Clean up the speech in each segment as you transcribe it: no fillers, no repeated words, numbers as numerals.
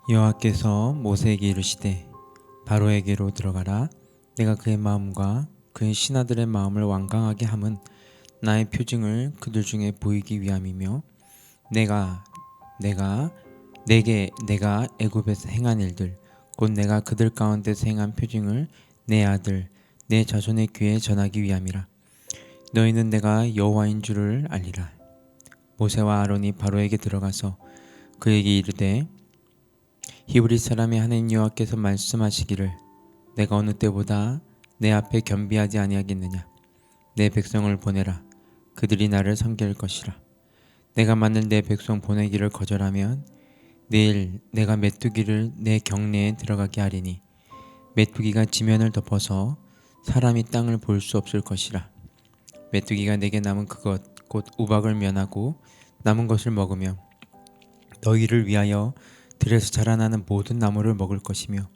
여호와께서 모세에게 이르시되 바로에게로 들어가라. 내가 그의 마음과 그의 신하들의 마음을 완강하게 함은 나의 표징을 그들 중에 보이기 위함이며 내가 애굽에서 행한 일들 곧 내가 그들 가운데서 행한 표징을 내 아들 내 자손의 귀에 전하기 위함이라. 너희는 내가 여호와인 줄을 알리라. 모세와 아론이 바로에게 들어가서 그에게 이르되 히브리 사람의 하나님 여호와께서 말씀하시기를 내가 어느 때보다 내 앞에 겸비하지 아니하겠느냐. 내 백성을 보내라. 그들이 나를 섬길 것이라. 내가 만일 내 백성 보내기를 거절하면 내일 내가 메뚜기를 내 경내에 들어가게 하리니 메뚜기가 지면을 덮어서 사람이 땅을 볼 수 없을 것이라. 메뚜기가 내게 남은 그것 곧 우박을 면하고 남은 것을 먹으며 너희를 위하여 들에서 자라나는 모든 나무를 먹을 것이며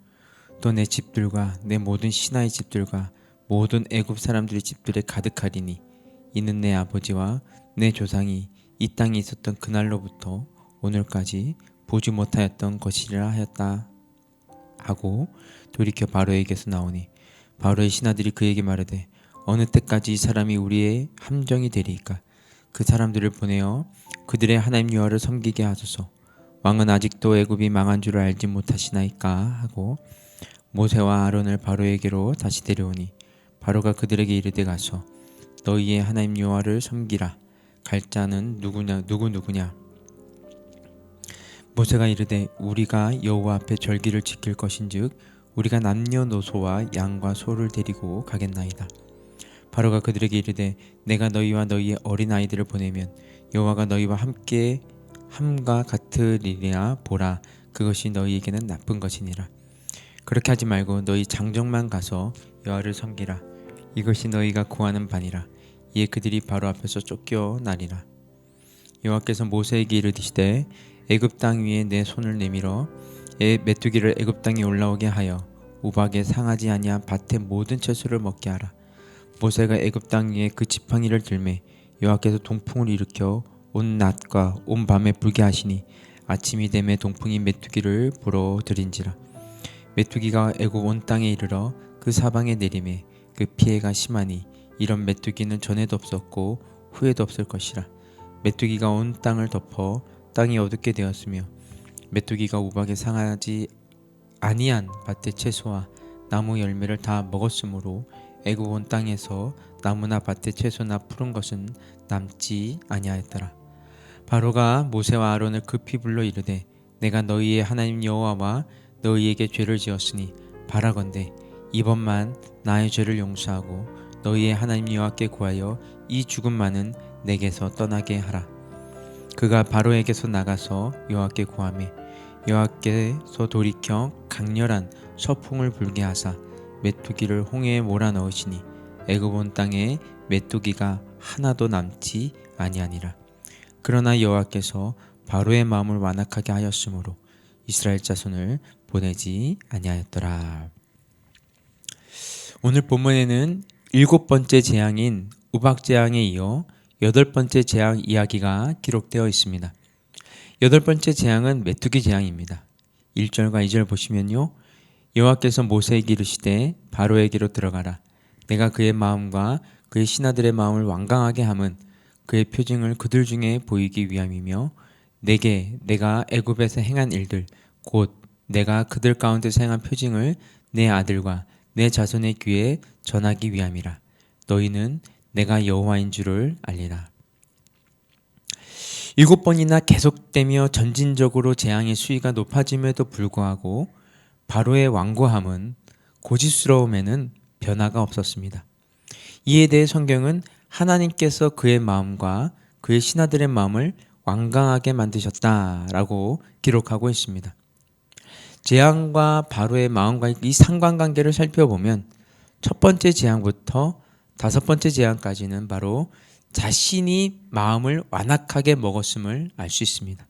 또 내 집들과 내 모든 신하의 집들과 모든 애굽 사람들의 집들에 가득하리니 이는 내 아버지와 내 조상이 이 땅에 있었던 그날로부터 오늘까지 보지 못하였던 것이라 하였다 하고 돌이켜 바로에게서 나오니 바로의 신하들이 그에게 말하되 어느 때까지 이 사람이 우리의 함정이 되리이까. 그 사람들을 보내어 그들의 하나님 여호와를 섬기게 하소서. 왕은 아직도 애굽이 망한 줄을 알지 못하시나이까 하고 모세와 아론을 바로에게로 다시 데려오니 바로가 그들에게 이르되 가서 너희의 하나님 여호와를 섬기라. 갈 자는 누구냐. 모세가 이르되 우리가 여호와 앞에 절기를 지킬 것인즉 우리가 남녀노소와 양과 소를 데리고 가겠나이다. 바로가 그들에게 이르되 내가 너희와 너희의 어린 아이들을 보내면 여호와가 너희와 함께 함과 같으리라. 보라, 그것이 너희에게는 나쁜 것이니라. 그렇게 하지 말고 너희 장정만 가서 여호와를 섬기라. 이것이 너희가 구하는 바니라. 이에 그들이 바로 앞에서 쫓겨나리라. 여호와께서 모세에게 이르시되 애굽 땅 위에 내 손을 내밀어 메뚜기를 애굽 땅에 올라오게 하여 우박에 상하지 아니한 밭의 모든 채소를 먹게 하라. 모세가 애굽 땅 위에 그 지팡이를 들매 여호와께서 동풍을 일으켜 온 낮과 온 밤에 불게 하시니 아침이 되매 동풍이 메뚜기를 불어들인지라. 메뚜기가 애굽 온 땅에 이르러 그 사방에 내리매 그 피해가 심하니 이런 메뚜기는 전에도 없었고 후에도 없을 것이라. 메뚜기가 온 땅을 덮어 땅이 어둡게 되었으며 메뚜기가 우박에 상하지 아니한 밭의 채소와 나무 열매를 다 먹었으므로 애굽 온 땅에서 나무나 밭의 채소나 푸른 것은 남지 아니하였더라. 바로가 모세와 아론을 급히 불러 이르되 내가 너희의 하나님 여호와와 너희에게 죄를 지었으니 바라건대 이번만 나의 죄를 용서하고 너희의 하나님 여호와께 구하여 이 죽음만은 내게서 떠나게 하라. 그가 바로에게서 나가서 여호와께 구하매 여호와께서 돌이켜 강렬한 서풍을 불게 하사 메뚜기를 홍해에 몰아넣으시니 애굽 온 땅에 메뚜기가 하나도 남지 아니하니라. 그러나 여호와께서 바로의 마음을 완악하게 하였으므로 이스라엘 자손을 보내지 아니하였더라. 오늘 본문에는 7번째 재앙인 우박 재앙에 이어 8번째 재앙 이야기가 기록되어 있습니다. 8번째 재앙은 메뚜기 재앙입니다. 1절과 2절 보시면요, 여호와께서 모세에게 이르시되 바로에게로 들어가라. 내가 그의 마음과 그의 신하들의 마음을 완강하게 함은 그의 표징을 그들 중에 보이기 위함이며 내가 애굽에서 행한 일들 곧 내가 그들 가운데서 행한 표징을 내 아들과 내 자손의 귀에 전하기 위함이라. 너희는 내가 여호와인 줄을 알리라. 7번이나 계속되며 점진적으로 재앙의 수위가 높아짐에도 불구하고 바로의 완고함은 고집스러움에는 변화가 없었습니다. 이에 대해 성경은 하나님께서 그의 마음과 그의 신하들의 마음을 완강하게 만드셨다라고 기록하고 있습니다. 재앙과 바로의 마음과 이 상관관계를 살펴보면 첫 번째 재앙부터 5번째 재앙까지는 바로 자신이 마음을 완악하게 먹었음을 알 수 있습니다.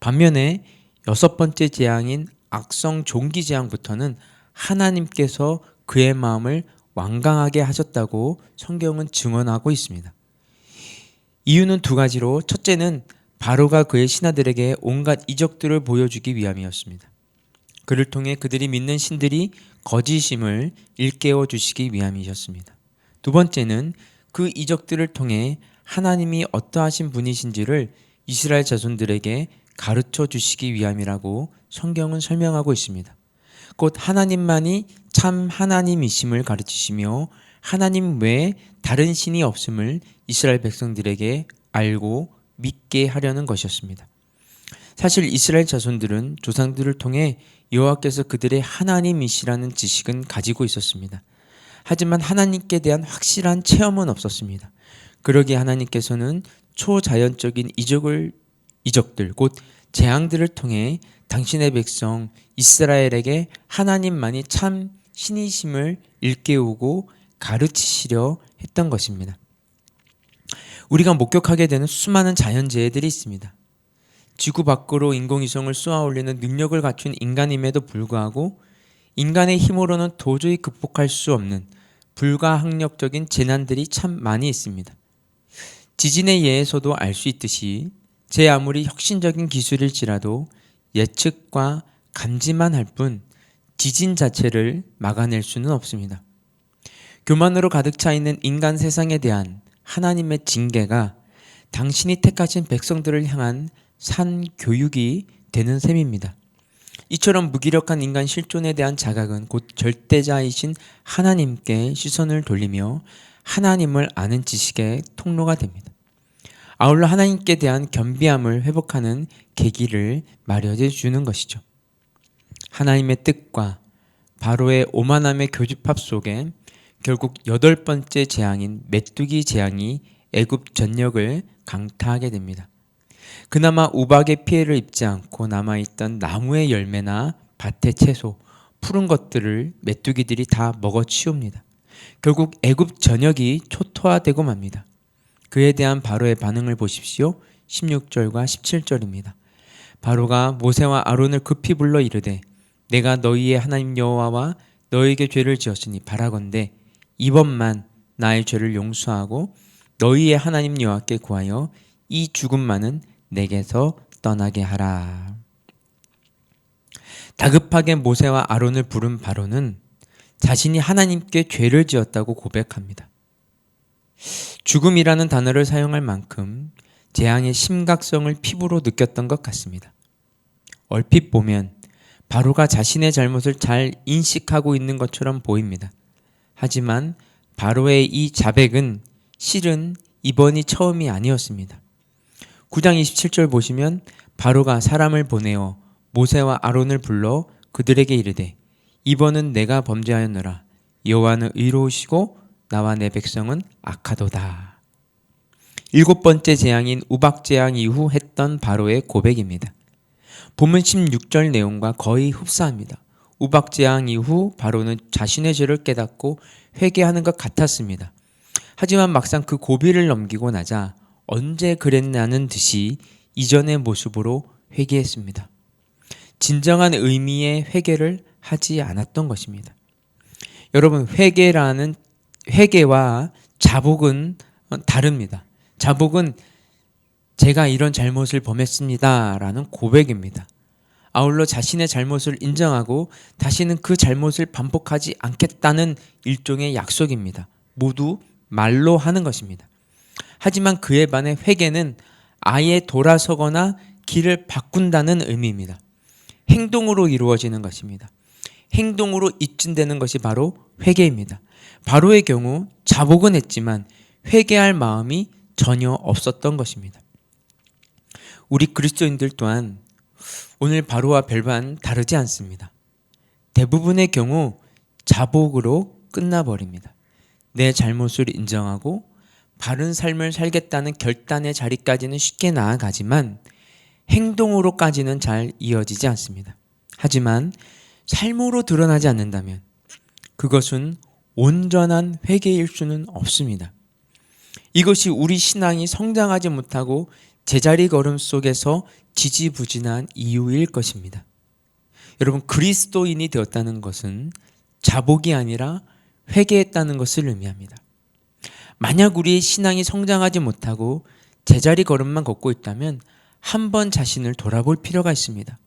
반면에 6번째 재앙인 악성 종기 재앙부터는 하나님께서 그의 마음을 완강하게 하셨다고 성경은 증언하고 있습니다. 이유는 두 가지로 첫째는 바로가 그의 신하들에게 온갖 이적들을 보여주기 위함이었습니다. 그를 통해 그들이 믿는 신들이 거짓임을 일깨워 주시기 위함이셨습니다. 두 번째는 그 이적들을 통해 하나님이 어떠하신 분이신지를 이스라엘 자손들에게 가르쳐 주시기 위함이라고 성경은 설명하고 있습니다. 곧 하나님만이 참 하나님이심을 가르치시며 하나님 외에 다른 신이 없음을 이스라엘 백성들에게 알고 믿게 하려는 것이었습니다. 사실 이스라엘 자손들은 조상들을 통해 여호와께서 그들의 하나님이시라는 지식은 가지고 있었습니다. 하지만 하나님께 대한 확실한 체험은 없었습니다. 그러기에 하나님께서는 초자연적인 이적들 곧 재앙들을 통해 당신의 백성 이스라엘에게 하나님만이 참 신이심을 일깨우고 가르치시려 했던 것입니다. 우리가 목격하게 되는 수많은 자연재해들이 있습니다. 지구 밖으로 인공위성을 쏘아 올리는 능력을 갖춘 인간임에도 불구하고 인간의 힘으로는 도저히 극복할 수 없는 불가항력적인 재난들이 참 많이 있습니다. 지진의 예에서도 알 수 있듯이 제 아무리 혁신적인 기술일지라도 예측과 감지만 할 뿐 지진 자체를 막아낼 수는 없습니다. 교만으로 가득 차 있는 인간 세상에 대한 하나님의 징계가 당신이 택하신 백성들을 향한 산 교육이 되는 셈입니다. 이처럼 무기력한 인간 실존에 대한 자각은 곧 절대자이신 하나님께 시선을 돌리며 하나님을 아는 지식의 통로가 됩니다. 아울러 하나님께 대한 겸비함을 회복하는 계기를 마련해 주는 것이죠. 하나님의 뜻과 바로의 오만함의 교집합 속에 결국 8번째 재앙인 메뚜기 재앙이 애굽 전역을 강타하게 됩니다. 그나마 우박의 피해를 입지 않고 남아있던 나무의 열매나 밭의 채소, 푸른 것들을 메뚜기들이 다 먹어치웁니다. 결국 애굽 전역이 초토화되고 맙니다. 그에 대한 바로의 반응을 보십시오. 16절과 17절입니다. 바로가 모세와 아론을 급히 불러 이르되 내가 너희의 하나님 여호와와 너희에게 죄를 지었으니 바라건대 이번만 나의 죄를 용서하고 너희의 하나님 여호와께 구하여 이 죽음만은 내게서 떠나게 하라. 다급하게 모세와 아론을 부른 바로는 자신이 하나님께 죄를 지었다고 고백합니다. 죽음이라는 단어를 사용할 만큼 재앙의 심각성을 피부로 느꼈던 것 같습니다. 얼핏 보면 바로가 자신의 잘못을 잘 인식하고 있는 것처럼 보입니다. 하지만 바로의 이 자백은 실은 이번이 처음이 아니었습니다. 9장 27절 보시면 바로가 사람을 보내어 모세와 아론을 불러 그들에게 이르되 이번은 내가 범죄하였노라. 여호와는 의로우시고 나와 내 백성은 악하도다. 7번째 재앙인 우박재앙 이후 했던 바로의 고백입니다. 본문 16절 내용과 거의 흡사합니다. 우박재앙 이후 바로는 자신의 죄를 깨닫고 회개하는 것 같았습니다. 하지만 막상 그 고비를 넘기고 나자 언제 그랬냐는 듯이 이전의 모습으로 회개했습니다. 진정한 의미의 회개를 하지 않았던 것입니다. 여러분, 회개와 자복은 다릅니다. 자복은 제가 이런 잘못을 범했습니다 라는 고백입니다. 아울러 자신의 잘못을 인정하고 다시는 그 잘못을 반복하지 않겠다는 일종의 약속입니다. 모두 말로 하는 것입니다. 하지만 그에 반해 회개는 아예 돌아서거나 길을 바꾼다는 의미입니다. 행동으로 이루어지는 것입니다. 행동으로 입증되는 것이 바로 회개입니다. 바로의 경우 자복은 했지만 회개할 마음이 전혀 없었던 것입니다. 우리 그리스도인들 또한 오늘 바로와 별반 다르지 않습니다. 대부분의 경우 자복으로 끝나버립니다. 내 잘못을 인정하고 바른 삶을 살겠다는 결단의 자리까지는 쉽게 나아가지만 행동으로까지는 잘 이어지지 않습니다. 하지만 삶으로 드러나지 않는다면 그것은 온전한 회개일 수는 없습니다. 이것이 우리 신앙이 성장하지 못하고 제자리 걸음 속에서 지지부진한 이유일 것입니다. 여러분, 그리스도인이 되었다는 것은 자복이 아니라 회개했다는 것을 의미합니다. 만약 우리의 신앙이 성장하지 못하고 제자리 걸음만 걷고 있다면 한번 자신을 돌아볼 필요가 있습니다.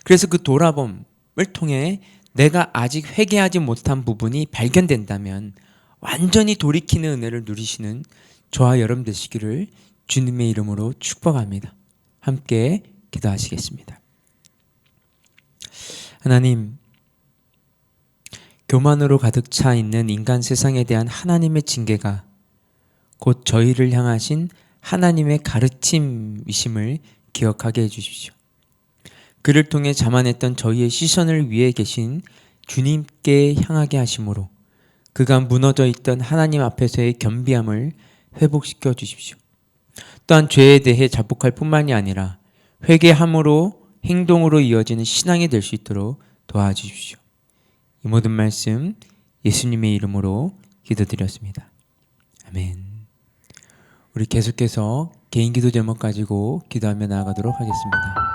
그래서 그 돌아봄, 통해 내가 아직 회개하지 못한 부분이 발견된다면 완전히 돌이키는 은혜를 누리시는 저와 여러분 되시기를 주님의 이름으로 축복합니다. 함께 기도하시겠습니다. 하나님, 교만으로 가득 차 있는 인간 세상에 대한 하나님의 징계가 곧 저희를 향하신 하나님의 가르침이심을 기억하게 해주십시오. 그를 통해 자만했던 저희의 시선을 위해 계신 주님께 향하게 하심으로 그가 무너져 있던 하나님 앞에서의 겸비함을 회복시켜 주십시오. 또한 죄에 대해 자복할 뿐만이 아니라 회개함으로 행동으로 이어지는 신앙이 될 수 있도록 도와주십시오. 이 모든 말씀 예수님의 이름으로 기도드렸습니다. 아멘. 우리 계속해서 개인 기도 제목 가지고 기도하며 나아가도록 하겠습니다.